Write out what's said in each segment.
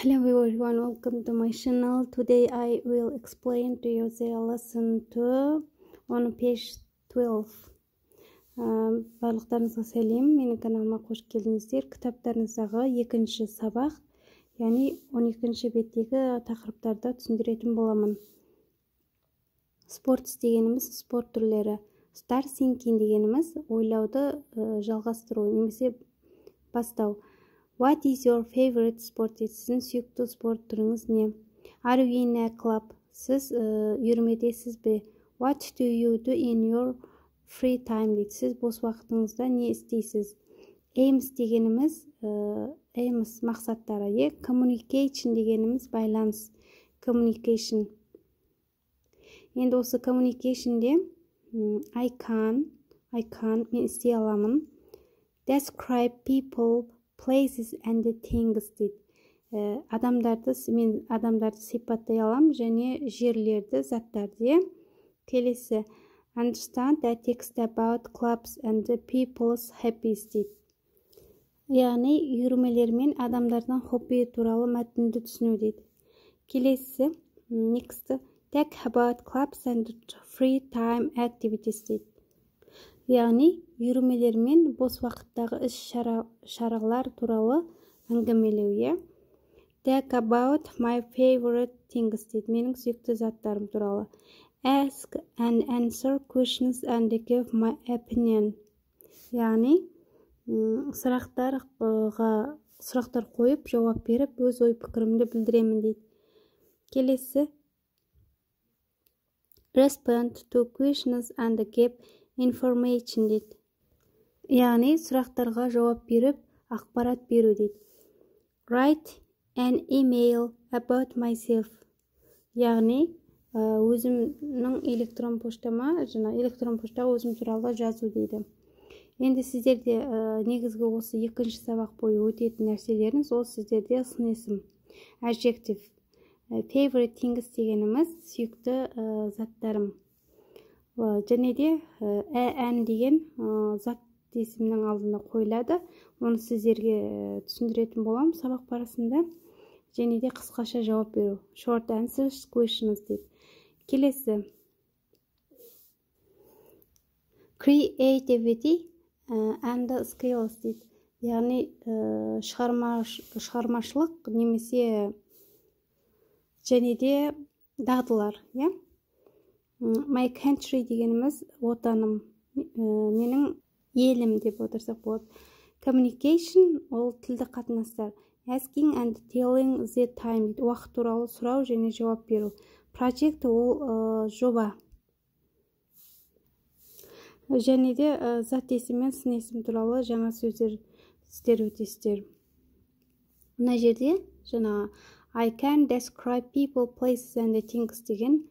Hello everyone, welcome to my channel. Today I will explain to you the lesson 2 on page 12. Барлықтарыңызға сәлем, менің каналыма қош келдіңіздер. Кітаптарыңыздағы екінші сабақ, яғни 12-ші беттегі тақырыптарды түсіндіретін боламын. Спорт дегеніміз спорт түрлері. Start thinking дегеніміз ойлауды жалғастыру немесе бастау. What is your favorite sport? Сіздің сүйікті спорт түріңіз не? Are you in a club? Сіз үйірмедесіз бе? What do you do in your free time? Сіз бос уақытыңызда не істейсіз? Aims дегеніміз aims мақсаттары. Communication дегеніміз байланыс. Communication. Енді осы communicationде I can мен істей аламын. Describe people, places and things дейді. Мен адамдарды сипаттай алам және жерлерді, заттарды. Келесі understand the text about clubs and people's hobbies дейді. Яғни үйірмелер мен адамдардың хобби туралы мәтінді түсіну дейді. Келесі next talk about clubs and free time activities дейді. Яғни үйірмелер мен бос уақыттағы іс-шаралар туралы әңгімелеу. Talk about my favorite things дейді. Менің сүйікті заттарым туралы. Ask and answer questions and give my opinion. Яғни сұрақтар қойып, жауап беріп, өз ой-пікірімді білдіремін дейді. Келесі respond to questions and give information дейді. Яғни сұрақтарға жауап беріп, ақпарат беру дейді. Write an email about myself. Яғни өзімнің электрон поштаға өзім туралы жазу дейді. Енді сіздерде негізгі осы екінші сабақ бойы өтетін нәрселеріңіз, ол сіздерде сын есім. Adjective. Favorite things дегеніміз сүйікті заттарым. Және де ән деген зат есімнің алдында қойылады. Оны сіздерге түсіндіретін болам сабақ барысында. Және де қысқаша жауап беру. Short answers, questions дейді. Келесі creativity and skills дейді. Яғни шығармашылық немесе және де дағдылар. My country дегеніміз отаным, менің елім деп отырсақ болады. Communication ол тілді қатынастар. Asking and telling the time, уақыт туралы сұрау және жауап беру. Project ол жоба. Және де зат есім мен сын есім туралы жаңа сөздер өтесіздер. Мына жерде жаңа I can describe people, places and things деген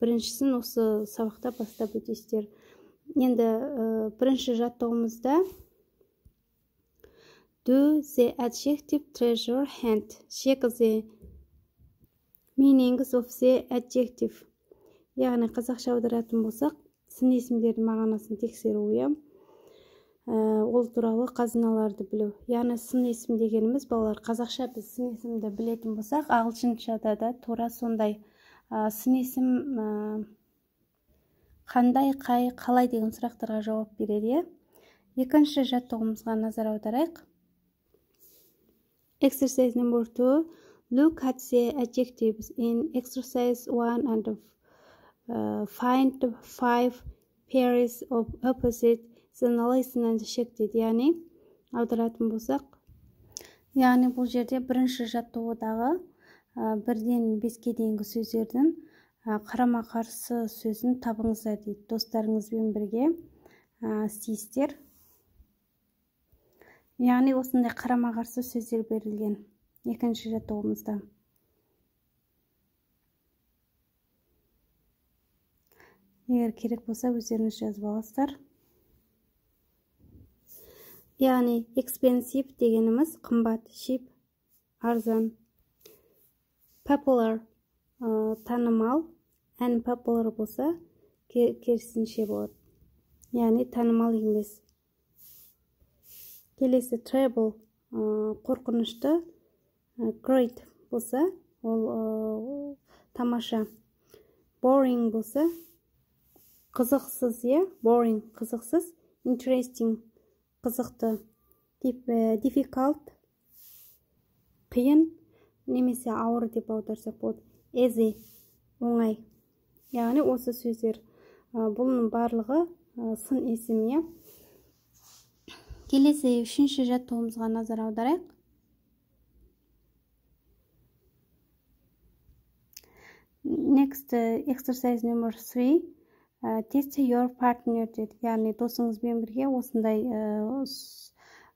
біріншісін осы сабақта бастап өтесіздер. Енді бірінші жаттығуымызда do the adjective treasure hunt. Check the meanings of the adjective. Яғни қазақша аударатын болсақ, сын есімдердің мағынасын тексеру. Ол туралы қазыналарды білу. Яғни сын есім дегеніміз, балалар, қазақша біз сын есімді білетін болсақ, ағылшыншада да тура сондай. Сын есім қандай, қалай деген сұрақтарға жауап береді. Екінші жаттығуымызға назар аударайық. Exercise number 2. Look at the adjectives in exercise 1 and find 5 pairs of opposite. Listen and check дейді. Яғни аударатын болсақ, яғни бұл жерде бірінші жаттығудағы 1-ден 5-ке дейінгі сөздердің қарама-қарсы сөзін табыңыздар дейді. Достарыңызбен бірге істейсіздер. Яғни осындай қарама-қарсы сөздер берілген екінші жаттығуымызда. Егер керек болса, өздеріңіз жазып аласыздар. Яғни expensive дегеніміз қымбат, cheap, арзан. Popular танымал, unpopular болса керісінше болады. Яғни танымал емес. Келесі terrible қорқынышты, great болса, ол тамаша. Boring болса, қызықсыз, boring, қызықсыз. Interesting, қызықты. Difficult, қиын, немесе ауыр деп аударсақ болады. Easy, оңай. Яғни осы сөздер, бұның барлығы сын есім. Келесі үшінші жаттығуымызға назар аударайық. Next exercise number 3. Test your partner деді. Яғни досыңызбен бірге осындай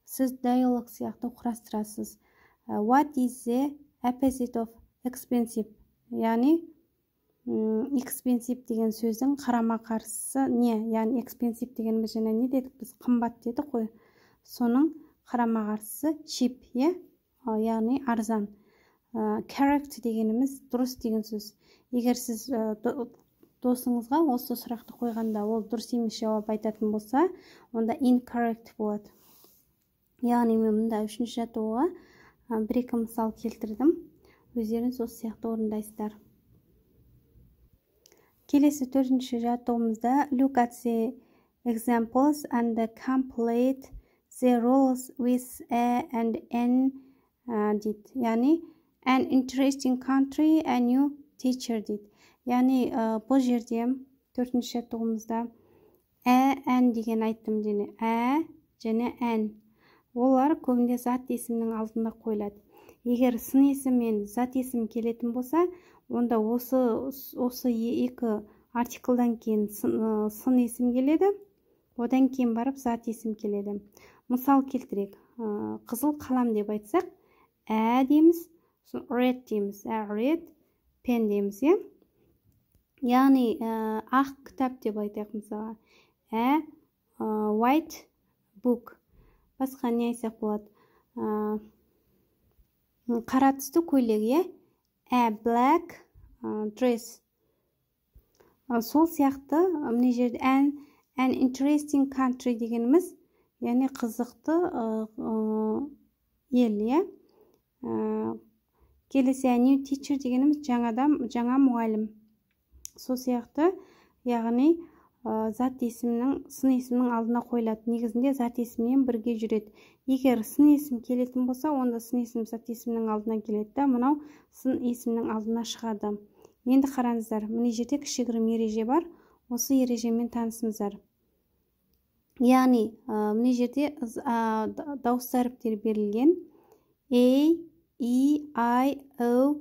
сіз диалог сияқты құрастырасыз. What is the opposite of expensive? Яғни expensive деген сөздің қарама қарсысы не? Яғни expensive дегеніміз жаңа не дедік біз? Қымбат дедік қой. Соның қарама қарсысы cheap, яғни арзан. Correct дегеніміз дұрыс деген сөз. Егер сіз досыңызға осы сұрақты қойғанда ол дұрыс емес жауап айтатын болса, онда incorrect болады. Яғни мен мұнда үшінші жаттығуға бір-екі мысал келтірдім. Өздеріңіз осы сияқты орындайсыздар. Келесі төртінші жаттығуымызда look at the examples and complete the roles with a and n дейді. Яғни an interesting country, a new teacher дейді. Яғни бұл жерде төртінші жаттығуымызда n деген айттым және және n. Олар көбінде зат есімнің алдында қойылады. Егер сын есім мен зат есім келетін болса, онда осы екі артиклдан кейін сын есім келеді, одан кейін барып зат есім келеді. Мысал келтірек. Қызыл қалам деп айтсақ, дейміз, red дейміз, red pen дейміз, Яғни ақ кітап деп айтайық мысалға. White book. Басқа не айтсақ болады? Қара түсті көйлек, black dress. Сол сияқты мына жерде an interesting country дегеніміз, яғни қызықты ел, Келесі a new teacher дегеніміз жаңа мұғалім. Сол сияқты, яғни зат есімнің, сын есімнің алдына қойылады. Негізінде зат есіммен бірге жүреді. Егер сын есім келетін болса, онда сын есім зат есімнің алдына келеді. Мынау сын есімнің алдына шығады. Енді қараңыздар, мына жерде кішігірім ереже бар. Осы ережемен танысыңыздар. Яғни, мына жерде дауысты әріптер берілген. A, E, I, O,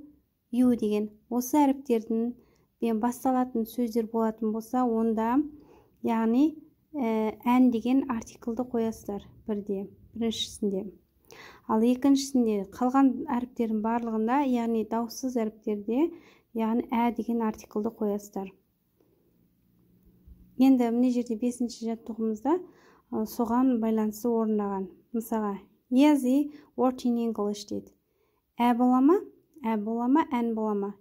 U деген. Осы әріптердің басталатын сөздер болатын болса, онда яғни ән деген артиклді қоясыздар біріншісінде. Ал екіншісінде қалған әріптердің барлығында, яғни дауыссыз әріптерде, яғни деген артиклді қоясыздар. Енді мына жерде 5-ші жаттығуымызда соған байланысты орындаған. Мысалға, easy word in English дейді. Бола ма, ән бола ма.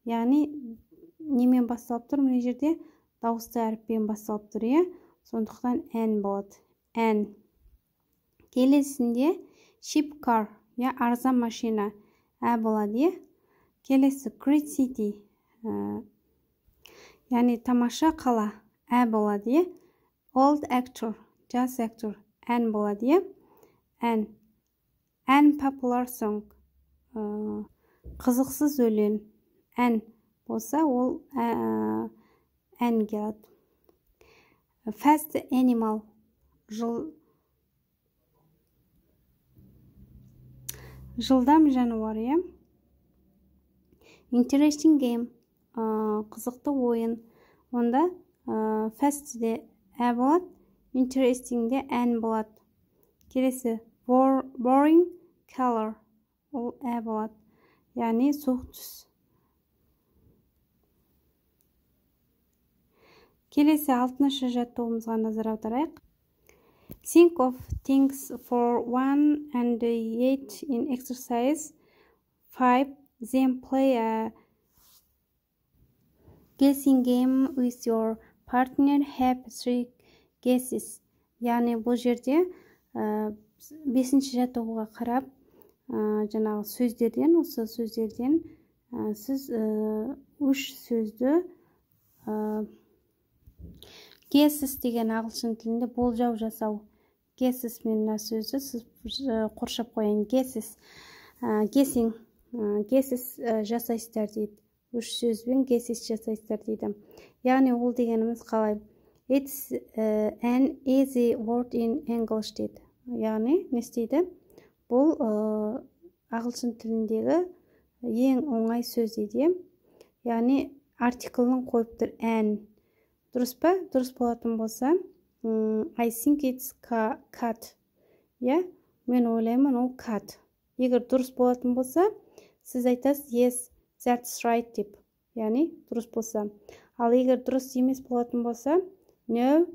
Яғни немен басталып тұр? Мына жерде дауысты әріппен басталып тұр, сондықтан ән болады. Ән. Келесінде cheap car, арзан машина, болады. Келесі great city, яғни тамаша қала, болады. Old actor, jazz actor, ән болады. Ән. Unpopular song, қызықсыз өлең. Ән болса, ол ән келеді. Fast animal, жылдам жануар, Interesting game, қызықты ойын. Онда fast де болады, interesting де ән болады. Келесі boring color, ол болады. Яғни суық түс. Келесі 6-шы жаттығуымызға назар аударайық. Think of things for 1 and 8 in exercise 5. Then play a guessing game with your partner. Have 3 guesses. Яғни бұл жерде 5-ші жаттығуға қарап жаңағы сөздерден, осы сөздерден сіз үш сөзді guesses деген ағылшын тілінде болжау жасау. Guesses мен мына сөзді сіз қоршап қояйын. Guesses, guessing, guesses жасайсыздар дейді. Үш сөзбен guesses жасайсыздар дейді. Яғни ол дегеніміз қалай? It's an easy word in English дейді. Яғни не істейді? Бұл ағылшын тіліндегі ең оңай сөз дейді. Яғни артиклін қойып тұр an. Дұрыс па? Дұрыс болатын болса, I think it's cat. Мен ойлаймын ол cat. Егер дұрыс болатын болса, сіз айтасыз yes, that's right деп. Яғни дұрыс болса. Ал егер дұрыс емес болатын болса, no,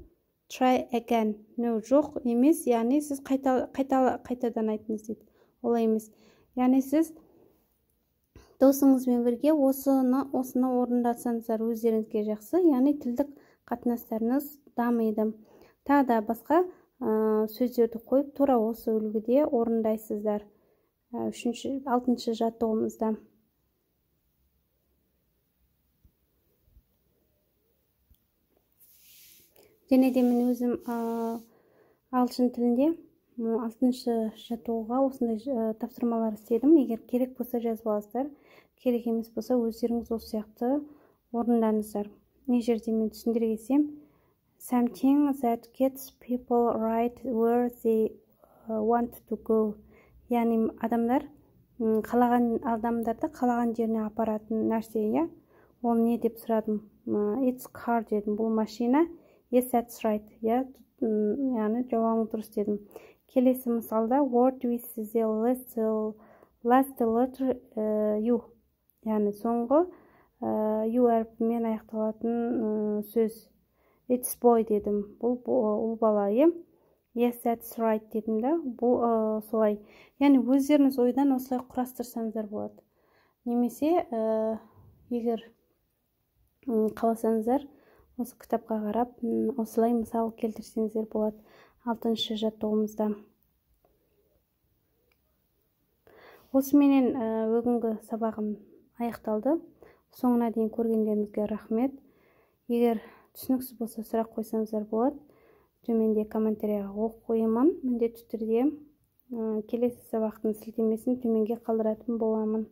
try again. No, жоқ емес, яғни сіз қайтадан айтыңыз дейді. Олай емес. Яғни сіз досыңызбен бірге осыны орындасаңыздар өздеріңізге жақсы, яғни тілдік қатынастарыңыз дамиды. Тағы да басқа сөздерді қойып, тура осы үлгіде орындайсыздар. 6-шы жаттығуымызда. Және де мен өзім ағылшын тілінде 6-шы жаттығуға осындай тапсырмалар істедім. Егер керек болса жазып аласыздар, керек емес болса өздеріңіз осы сияқты орындаңыздар. Не жерде мен түсіндіре кетсем, something that gets people right where they want to go. Яғни адамдарды қалаған жеріне апаратын нәрсе, ол не деп сұрадым? It's car дедім. Бұл машина. Yes, that's right. Яғни жауабым дұрыс дедім. Келесі мысалда word with the last letter U. Яғни соңғы U әріпімен аяқталатын сөз. It's boy дедім. Бұл ұл бала. Yes, that's right дедім да. Бұл солай. Яғни өздеріңіз ойдан осылай құрастырсаңыздар болады. Немесе егер қаласаңыздар, осы кітапқа қарап, осылай мысал келтірсеңіздер болады 6-шы жаттығуымызда. Осыменен бүгінгі сабағым аяқталды. Соңына дейін көргендеріңізге рахмет. Егер түсініксіз болса сұрақ қойсаңыздар болады. Төменде комментарияға оқып қоямын. Міндетті түрде келесі сабақтың сілтемесін төменге қалдыратын боламын.